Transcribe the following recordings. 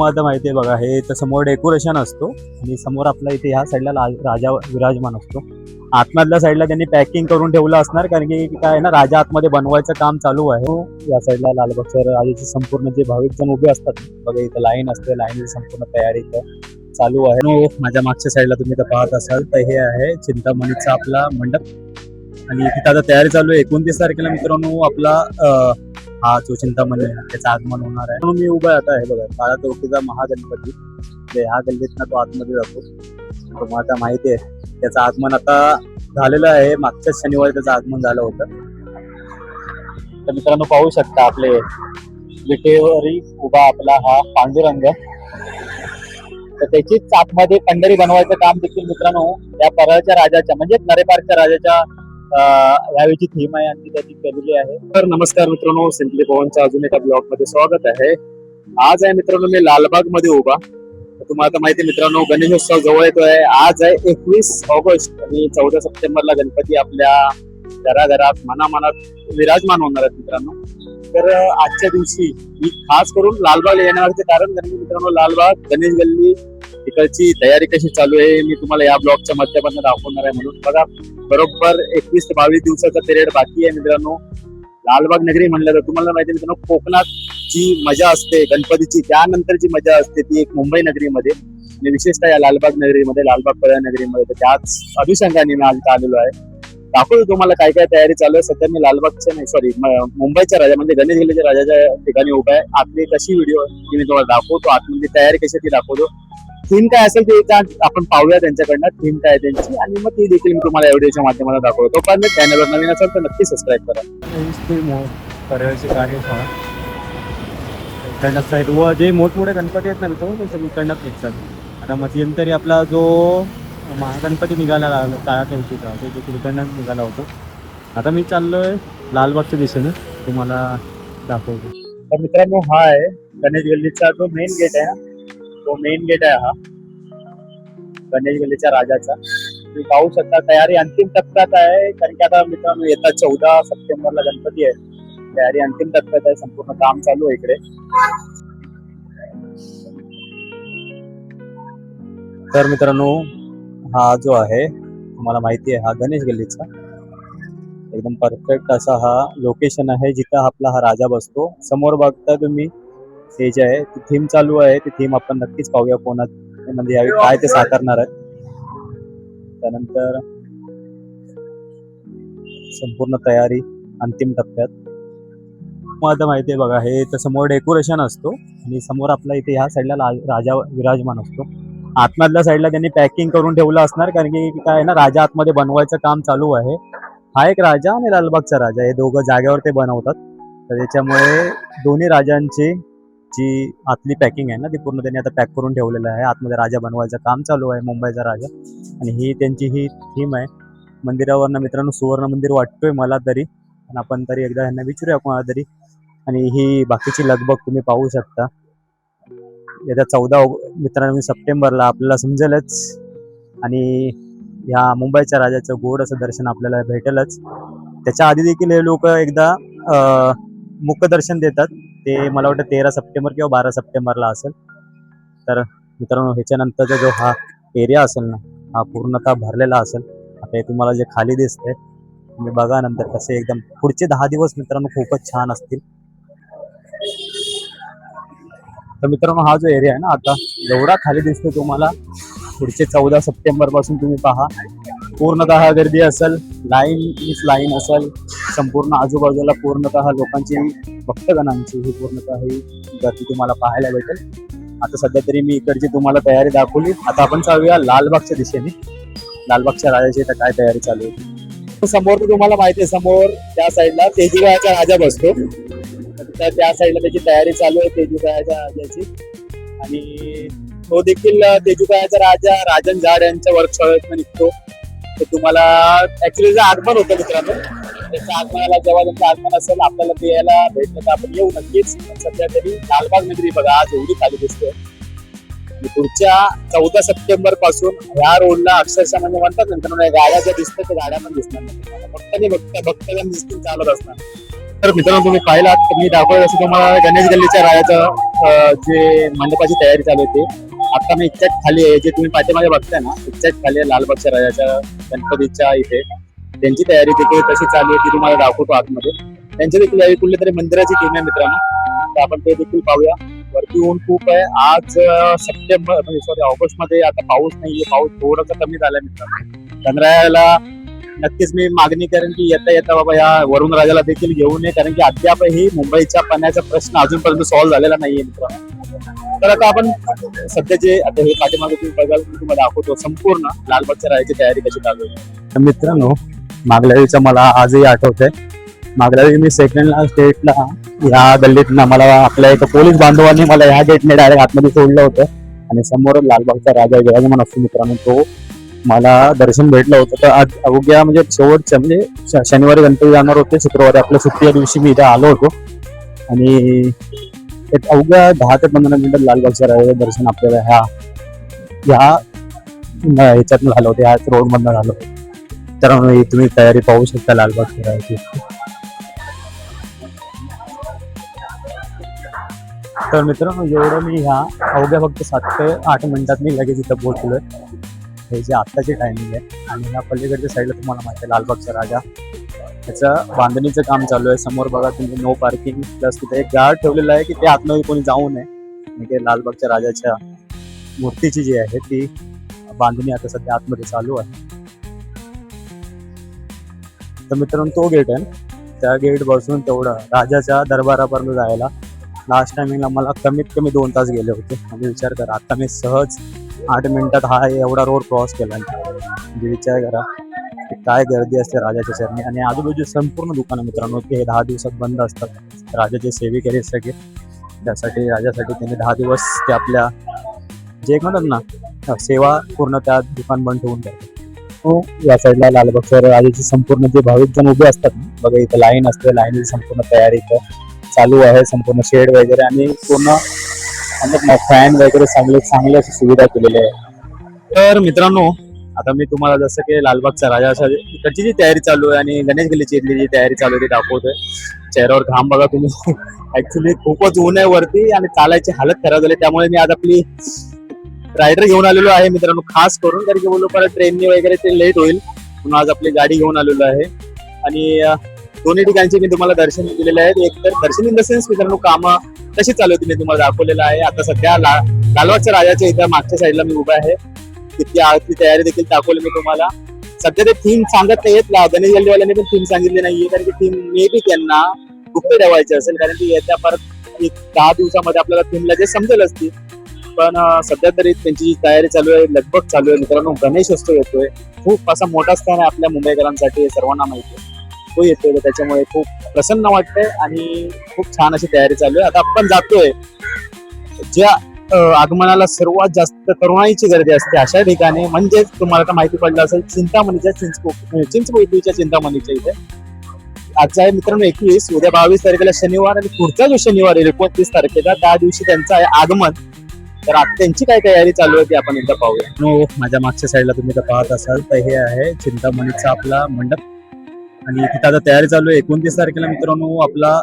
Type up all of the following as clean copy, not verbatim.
आता माहिती आहे बघा, हे तर समोर डेकोरेशन असतो आणि समोर आपला इथे ह्या साईडला राजा विराजमान असतो. आतमधल्या साईडला त्यांनी पॅकिंग करून ठेवलं असणार, कारण की काय आहे ना, राजा आतमध्ये बनवायचं काम चालू आहे. या साईडला लालबागच्या राजाची संपूर्ण जे भाविक जण उभे असतात बघा, इथं लाईन असते, लाईनची संपूर्ण तयारी इथं चालू आहे. माझ्या मागच्या साईडला तुम्ही तर पाहत असाल तर हे आहे चिंतामणीचा आपला मंडप आणि तिथं आता तयारी चालू आहे. 29 तारखेला मित्रांनो आपला हा जो चिंतामणी त्याचं आगमन होणार आहे. म्हणून मी उभा आता आहे बघा, 12 चौकीचा महागणपती ह्या गल्लीतनं तो आतमध्ये जातो. तुम्हाला आता माहिती आहे त्याचं आगमन आता झालेलं आहे. मागच्याच शनिवारी त्याचं आगमन झालं होतं. तर मित्रांनो पाहू शकता आपले विटेवरी उभा आपला हा पांडुरंग, तर त्याचीच आतमध्ये पंढरी बनवायचं काम देखील मित्रांनो या परळच्या राजाच्या म्हणजे नरेपारच्या राजाच्या यावेळीची थीम आहे आणि त्याची केलेली आहे. तर नमस्कार मित्रांनो, सिंपली पवनच्या अजून एका ब्लॉग मध्ये स्वागत आहे. आज आहे मित्रांनो मी लालबाग मध्ये उभा. तुम्हाला आता माहिती मित्रांनो गणेशोत्सव जवळ येतोय. आज आहे 21 ऑगस्ट आणि 14 सप्टेंबरला गणपती आपल्या घराघरात मनामनात विराजमान होणार आहेत मित्रांनो. तर आजच्या दिवशी मी खास करून लालबागला येण्यामागचे कारण मित्रांनो लालबाग गणेश गल्ली तिकडची तयारी कशी चालू आहे मी तुम्हाला या ब्लॉगच्या माध्यमातून दाखवणार आहे. म्हणून बघा बरोबर 21 ते 22 दिवसाचा पिरियड बाकी आहे मित्रांनो. लालबाग नगरी म्हणलं तर तुम्हाला माहिती आहे मित्रांनो, कोकणात जी मजा असते गणपतीची त्यानंतर जी मजा असते ती एक मुंबई नगरीमध्ये आणि विशेषतः या लालबाग नगरीमध्ये, लालबाग परळ नगरीमध्ये. तर त्याच अनुषंगाने मी आज आलेलो आहे. दाखवतो तुम्हाला काय काय तयारी चालू आहे. सध्या मी लालबागच्या नाही सॉरी मुंबईच्या राजा म्हणजे गणेश गल्लीच्या राजाच्या ठिकाणी उभा आहे. आतली कशी व्हिडिओ ती मी तुम्हाला दाखवतो, आतमध्ये तयारी कशी ती दाखवतो. थीम काय असेल ते आपण पाहूया त्यांच्याकडनं, थीम काय त्यांची, आणि मग ती देखील मी तुम्हाला या व्हिडिओच्या माध्यमातून दाखवतो. पण चॅनलवर नवीन असेल तर नक्की सबस्क्राईब करा. व जे मोठमोठे गणपती आहेत ना मित्रांनो ते सगळीकडनं निघतात. आता मध्यंतरी आपला जो महागणपती निघाला काळा चौकीचा ते तिकडनं निघाला होतो. आता मी चाललोय लालबागच्या दिशेने, तुम्हाला दाखवतो. तर मित्रांनो हा आहे गणेश गल्लीचा जो मेन गेट आहे ना, तो मेन गेट आहे हा गणेश गल्लीच्या राजाचा. तुम्ही पाहू शकता तयारी अंतिम टप्प्यात आहे, कारण की आता मित्रांनो येतात 14 सप्टेंबरला गणपती आहे. तयारी अंतिम टप्प्यात आहे, संपूर्ण काम चालू आहे इकडे. तर मित्रांनो हा जो आहे तुम्हाला माहिती आहे हा गणेश गल्लीचा एकदम परफेक्ट असा हा लोकेशन आहे जिथं आपला हा राजा बसतो. समोर बघता तुम्ही हे जे आहे ती थीम चालू आहे. ती थीम आपण नक्कीच पाहूया कोणात म्हणजे यावेळी काय ते साकारणार आहे. त्यानंतर संपूर्ण तयारी अंतिम टप्प्यात. मग आता माहिती आहे बघा, हे तर समोर डेकोरेशन असतो आणि समोर आपला इथे ह्या साईडला राजा विराजमान असतो. आतमधल्या साईडला त्यांनी पॅकिंग करून ठेवलं असणार, कारण की काय आहे ना, राजा आतमध्ये बनवायचं काम चालू आहे. हा एक राजा आणि लालबागचा राजा हे दोघं जागेवर ते बनवतात. तर त्याच्यामुळे दोन्ही राजांची जी आतली पॅकिंग आहे ना ती पूर्ण त्यांनी आता पॅक करून ठेवलेलं आहे. आतमध्ये राजा बनवायचं काम चालू आहे, मुंबईचा राजा. आणि ही त्यांची ही थीम आहे. मंदिरावरनं मित्रांनो सुवर्ण मंदिर वाटतोय मला तरी, पण आपण तरी एकदा यांना विचारूया कोणाला तरी. आणि ही बाकीची लगबग तुम्ही पाहू शकता. येत्या 14 मित्रांनो सप्टेंबरला आपल्याला समजेलच आणि ह्या मुंबईच्या राजाचं गोड असं दर्शन आपल्याला भेटेलच. त्याच्या आधी देखील हे लोक एकदा मुखदर्शन देतात. ते मला वाटतं 13 सप्टेंबर किंवा 12 सप्टेंबरला असेल. तर मित्रांनो ह्याच्यानंतरचा जो हा एरिया असेल ना हा पूर्णतः भरलेला असेल. आता हे तुम्हाला जे खाली दिसतंय तुम्ही बघा नंतर कसे एकदम पुढचे 10 दिवस मित्रांनो खूपच छान असतील. तर मित्रांनो हा जो एरिया आहे ना आता एवढा खाली दिसतो तुम्हाला, पुढचे 14 सप्टेंबर पासून तुम्ही पहा पूर्णतः गर्दी असेल, लाईन असेल. संपूर्ण आजूबाजूला पूर्णतः लोकांची भक्तगणांची ही पूर्णतः ही गर्दी तुम्हाला पाहायला भेटेल. आता सध्या तरी मी इकडची तुम्हाला तयारी दाखवली. आता आपण चालूया लालबागच्या दिशेने. लालबागच्या राजाची तर काय तयारी चालू आहे. समोर तर तुम्हाला माहिती आहे, समोर त्या साईडला तेजूरायाचा राजा बसतो. तर त्या साईडला त्याची तयारी चालू आहे तेजूरायाच्या राजाची. आणि तो देखील तेजूरायाचा राजा राजन झाड यांच्या वर्कशॉप निघतो. तर तुम्हाला ऍक्च्युली जे आगमन होतं मित्रांनो, त्याच्या आगमनाला जेव्हा त्यांचं आगमन असेल आपल्याला ते यायला भेटलं तर आपण येऊ नक्कीच. सध्या तरी लालबाग नगरी बघा आज एवढी खाली दिसते. पुढच्या 14 सप्टेंबर पासून ह्या रोडला अक्षरशः म्हणजे म्हणतात नंतर गाड्या ज्या दिसतात त्या गाड्या पण दिसणार नाही तुम्हाला. भक्तगण दिसतील चालत असणार. तर मित्रांनो तुम्ही पाहिलात मी दाखवलं असं तुम्हाला गणेश गल्लीच्या रायाचं जे मंडपाची तयारी चालू होती. आता मी एक्झॅक्ट खाली आहे, जे तुम्ही पाठीमागे बघताय ना एक्झॅक्ट खाली आहे लालबागच्या राजाच्या गणपतीच्या इथे त्यांची तयारी देखील कशी चालू आहे ती तुम्हाला दाखवतो आतमध्ये. त्यांच्या देखील यावेळी कुठल्या तरी मंदिराची टीम आहे मित्रांनो, तर आपण ते देखील पाहूया. वरती ऊन खूप आहे आज सप्टेंबर म्हणजे सॉरी ऑगस्ट मध्ये आता पाऊस नाहीये, पाऊस थोडासा कमी झालाय मित्रांनो. गणरायाला नक्कीच मी मागणी करेन की येता येता बाबा या वरुण राजाला देखील घेऊन ये, कारण की अद्यापही मुंबईच्या पाण्याचा प्रश्न अजूनपर्यंत सॉल्व्ह झालेला नाहीये मित्रांनो. तर आता आपण सध्याचे आता हे पाठीमागे तुम्ही बघाल मी तुम्हाला दाखवतो संपूर्ण लालबागच्या राजाची तयारी कशी चालू आहे. मित्रांनो मागल्या वेळीचं मला आजही आठवतंय. मागल्या वेळी मी सेकंडला स्टेटला या गल्लीतनं मला आपल्या एका पोलीस बांधवांनी मला ह्या गेटने डायरेक्ट आतमध्ये सोडलं होतं आणि समोर लालबागचा राजा विराजमान असतो मित्रांनो, तो मला दर्शन भेटलं होतं. तर आज अवघ्या म्हणजे शेवटच्या म्हणजे शनिवारी गणपती जाणार होते, शुक्रवारी आपल्या सुट्टीच्या दिवशी मी इथे आलो होतो आणि एक अवघ्या 10 ते 15 मिनिटात लालबागच्या राजाचं दर्शन आपल्याला ह्या ह्याच्यातनं झालं होतं, ह्याच रोडमधनं झालं होतं. तर तुम्ही तयारी पाहू शकता लालबागच्या राजाची. तर मित्रांनो एवढं मी ह्या अवघ्या फक्त 7 ते 8 मिनिटात मी लगेच इथं पोहोचलोय. हे जे आत्ताची टायमिंग आहे आणि ह्या पलीकडच्या साईडला तुम्हाला माहिती आहे लालबागचा राजा, त्याचं बांधणीचं काम चालू आहे. समोर बघा तुम्ही नो पार्किंग प्लस तिथे एक गार्ड ठेवलेला आहे की ते आतमध्ये कोणी जाऊ नये. आणि ते लालबागच्या राजाच्या मूर्तीची जी आहे ती बांधणी आता सध्या आतमध्ये चालू आहे. तर मित्रांनो तो गेट आहे, त्या गेट बसून तेवढं राजाच्या दरबारापर्यंत जायला लास्ट टायमिंगला मला कमीत कमी 2 तास गेले होते. म्हणजे विचार करा आता मी सहज 8 मिनिटात हा एवढा रोड क्रॉस केला. म्हणजे विचार करा की काय गर्दी असते राजाच्या चरणी. आणि आजूबाजू संपूर्ण दुकानं मित्रांनो ते 10 दिवसात बंद असतात. राजाचे सेवेकरी सगळे त्यासाठी राजासाठी त्यांनी 10 दिवस ते आपल्या जे म्हणतात ना सेवा पूर्ण त्या दुकान बंद ठेवून द्यायचे. हो या साईडला लालबागच्या राजाची संपूर्ण जे भाविक जण उभे असतात बघा इथं लाईन असते, लाईनची संपूर्ण तयारी इथं चालू आहे. संपूर्ण शेड वगैरे आणि पूर्ण फॅन वगैरे चांगली अशी सुविधा केलेली आहे. तर मित्रांनो आता मी तुम्हाला जसं की लालबागचा राजा इकडची जी तयारी चालू आहे आणि गणेश गल्लीची इथली जी तयारी चालू आहे ती दाखवतोय. चेहऱ्यावर घाम बघा तुम्ही. ऍक्च्युली खूपच ऊन आहे वरती आणि चालायची हालत खराब झाली, त्यामुळे मी आज आपली रायडर घेऊन आलेलो आहे मित्रांनो खास करून, कारण की बोललो परत ट्रेनने वगैरे ते लेट होईल म्हणून आज आपली गाडी घेऊन आलेलो आहे. आणि दोन्ही ठिकाणचे मी तुम्हाला दर्शन दिलेले आहेत. एक तर दर्शन इन द सेन्स मित्रांनो कामं कशी चालू होती मी तुम्हाला दाखवलेलं आहे. आता सध्या लालबागच्या राजाच्या इथं मागच्या साईडला मी उभा आहे, तिथली आरती तयारी देखील दाखवली मी तुम्हाला. सध्या ते थीम सांगत नाहीयेत, गणेश गल्लीवाल्यांनी पण थीम सांगितली नाहीये, कारण की थीम मे बी त्यांना गुप्त ठेवायची असेल, कारण की येत्या परत 10 दिवसामध्ये आपल्याला थीमला जे समजेल असती. पण सध्या तरी त्यांची जी तयारी चालू आहे लगभग चालू आहे मित्रांनो. गणेशोत्सव येतोय, खूप असा मोठा स्थान आहे आपल्या मुंबईकरांसाठी, सर्वांना माहिती आहे तो येतोय, त्याच्यामुळे खूप प्रसन्न वाटतंय आणि खूप छान अशी तयारी चालू आहे. आता आपण जातोय ज्या आगमनाला सर्वात जास्त तरुणाईची गर्दी असते अशा ठिकाणी, म्हणजेच तुम्हाला तर माहिती पडलं असेल चिंतामणीच्या चिंचपोकळीच्या चिंतामणीच्या इथे. आजचा आहे मित्रांनो 21, उद्या 22 तारखेला शनिवार आणि पुढचा जो शनिवार आहे 29 तारखेला त्या दिवशी त्यांचं आहे आगमन. तर आता त्यांची काय तयारी चालू आहे ती आपण एकदा पाहूया. माझ्या मागच्या साईडला तुम्ही तर पाहत असाल तर हे आहे चिंतामणीचा आपला मंडप आणि तिथं आता तयारी चालू आहे. 29 तारखेला मित्रांनो आपला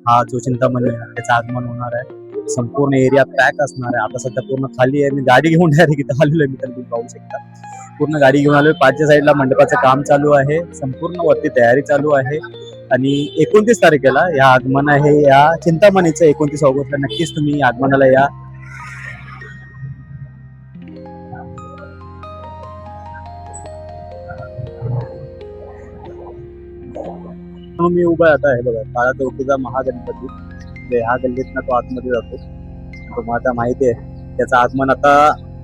हा जो चिंतामणी आहे त्याचं आगमन होणार आहे. संपूर्ण एरिया पॅक असणार आहे. आता सध्या पूर्ण खाली आहे, मी गाडी घेऊन डायरेक्ट इथं आलेलो आहे मित्रांनो, तुम्ही पाहू शकता पूर्ण गाडी घेऊन आलोय. पाचच्या साईडला मंडपाचं काम चालू आहे, संपूर्ण वरती तयारी चालू आहे. आणि 29 तारखेला या आगमन आहे या चिंतामणीचं. 29 ऑगस्टला नक्कीच तुम्ही आगमनाला या. मी उभा आता आहे बघा काळा चौकीचा महागणपती, ह्या गल्लीतनं तो आतमध्ये जातो. तुम्हाला आता माहिती आहे त्याचं आगमन आता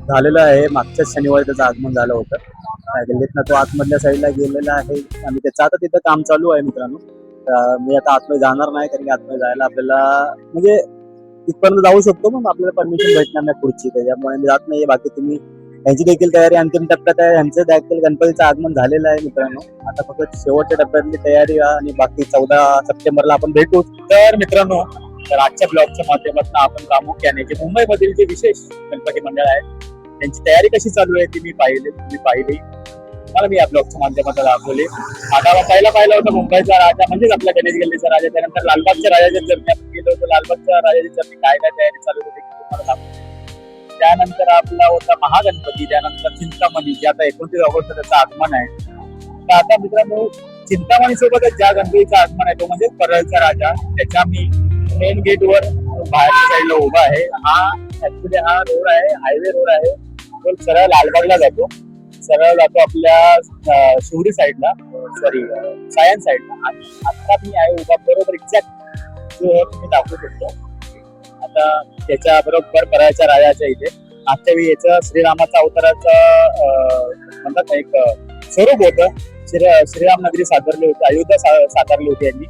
झालेलं आहे, मागच्याच शनिवारी त्याचं आगमन झालं होतं. त्या गल्लीतनं तो आतमधल्या साईडला गेलेला आहे आणि त्याचं आता तिथं काम चालू आहे मित्रांनो. मी आता आतमध्ये जाणार नाही, कारण की आतमध्ये जायला आपल्याला म्हणजे तिथपर्यंत जाऊ शकतो पण आपल्याला परमिशन भेटणार नाही पुढची, त्याच्यामुळे मी जात नाहीये. बाकी तुम्ही यांची देखील तयारी अंतिम टप्प्यात आहे, यांचं देखील गणपतीचं आगमन झालेलं आहे मित्रांनो. आता फक्त शेवटच्या टप्प्यातली तयारी आणि बाकी 14 सप्टेंबरला आपण भेटू. तर मित्रांनो तर आजच्या ब्लॉगच्या माध्यमातून आपण प्रामुख्याने जे मुंबईमधील जे विशेष गणपती मंडळ आहेत त्यांची तयारी कशी चालू आहे ती मी पाहिली. मला मी या ब्लॉगच्या माध्यमातून दाखवले. आता पहिला पाहिला होता मुंबईचा राजा म्हणजेच आपला गणेश गल्लीचा राजा, त्यानंतर लालबागच्या राजाच्या जर्नी आपण गेलो होतो. लालबागच्या राजाची जर्नी काय काय तयारी चालू होती ते तुम्हाला सांगतो. त्यानंतर आपला होता महागणपती, त्यानंतर चिंतामणी जे आता 29 ऑगस्ट त्याचं आगमन आहे. तर आता मित्रांनो चिंतामणी सोबतच ज्या गणपतीचं आगमन आहे तो म्हणजे परळचा राजा, त्याच्या मी मेन गेटवर बाहेरच्या साईडला उभा आहे. हा ऍक्च्युली हा रोड आहे, हायवे रोड आहे, तो सरळ लालबागला जातो, सरळ जातो आपल्या शिवडी साईडला, सॉरी सायन्स साईडला. आणि आता मी आहे उभा बरोबर एक्झॅक्ट जो तुम्ही दाखवू शकतो आता त्याच्या बरोबर परळच्या राजाच्या इथे. मागच्या वेळी याचं श्रीरामाचा अवताराचं म्हणतात ना एक स्वरूप होतं, श्रीराम नगरी साकारली होती, अयोध्या साकारली होती यांनी.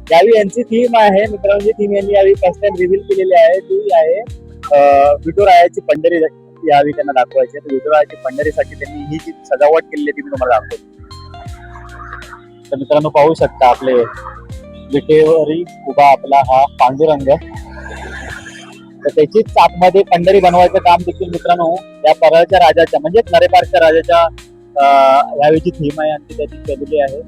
यावेळी यांची थीम आहे मित्रांनो, जी थीम यांनी यावेळी फर्स्ट टाइम रिव्हील केलेली आहे ती आहे विठुरायाची पंढरी यावेळी त्यांना दाखवायची आहे. विठुरायाची पंढरीसाठी त्यांनी ही जी सजावट केलेली आहे ती मी तुम्हाला दाखवतो. तर मित्रांनो पाहू शकता आपले विटेवरी उभा आपला हा पांडुरंग, तर त्याचीच आतमध्ये पंढरी बनवायचं काम देखील मित्रांनो या परळच्या राजाच्या म्हणजे नरेपारच्या राजाच्या यावेळीची थीम आहे आणि त्याची केलेली आहे.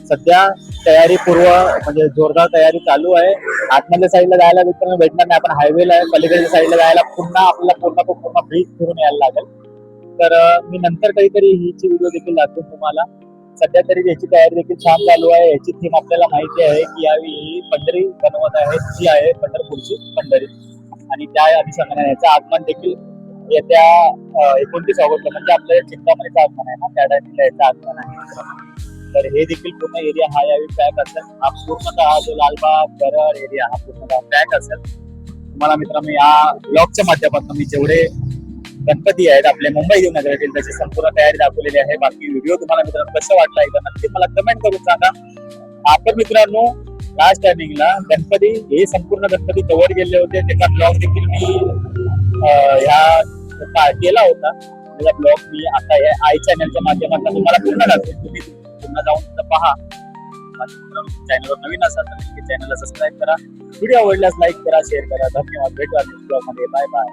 सध्या तयारी पूर्व म्हणजे जोरदार तयारी चालू आहे. आतमधल्या साईडला जायला मित्रांनो भेटणार नाही, आपण हायवेला आहे, पलीकडच्या साईडला जायला पुन्हा आपल्याला पूर्ण ब्रिज फिरून यायला लागेल. तर मी नंतर काहीतरी हिची व्हिडिओ देखील दाखवेन तुम्हाला. सध्या तरी याची तयारी देखील छान चालू आहे. याची थीम आपल्याला माहिती आहे की यावेळी पंढरी बनवत आहे, जी आहे पंढरपूरची पंढरी, आणि त्या अनुषंगाने याचं आगमन देखील येत्या 29 ऑगस्ट म्हणजे आपल्या चिंतामणीचं आगमन आहे ना, त्या टाइमला याचं आगमन आहे. तर हे देखील पूर्ण एरिया हा यावेळी पॅक असेल. हा पूर्णतः हा जो लालबाग परळ एरिया हा पूर्णतः पॅक असेल. तुम्हाला मित्रांनो या ब्लॉगच्या माध्यमातून मी जेवढे गणपती आहेत आपले मुंबई नगरातील त्याची संपूर्ण तयारी दाखवलेली आहे. बाकी व्हिडिओ तुम्हाला मित्रांनो कसं वाटला एकदा नक्की मला कमेंट करून सांगा. आपण मित्रांनो लास्ट टायमिंगला गणपती हे संपूर्ण गणपती कव्हर केले होते, त्याचा ब्लॉग देखील मी ह्या केला होता. त्याचा ब्लॉग मी आता या आय चॅनलच्या माध्यमातून तुम्हाला पूर्ण दाखवेन. तुम्ही पुन्हा जाऊन पहा. चॅनलवर नवीन असाल तर नक्की चॅनलला सबस्क्राईब करा. व्हिडिओ आवडल्यास लाईक करा, शेअर करा. धन्यवाद. भेटू ब्लॉग मध्ये. Bye bye.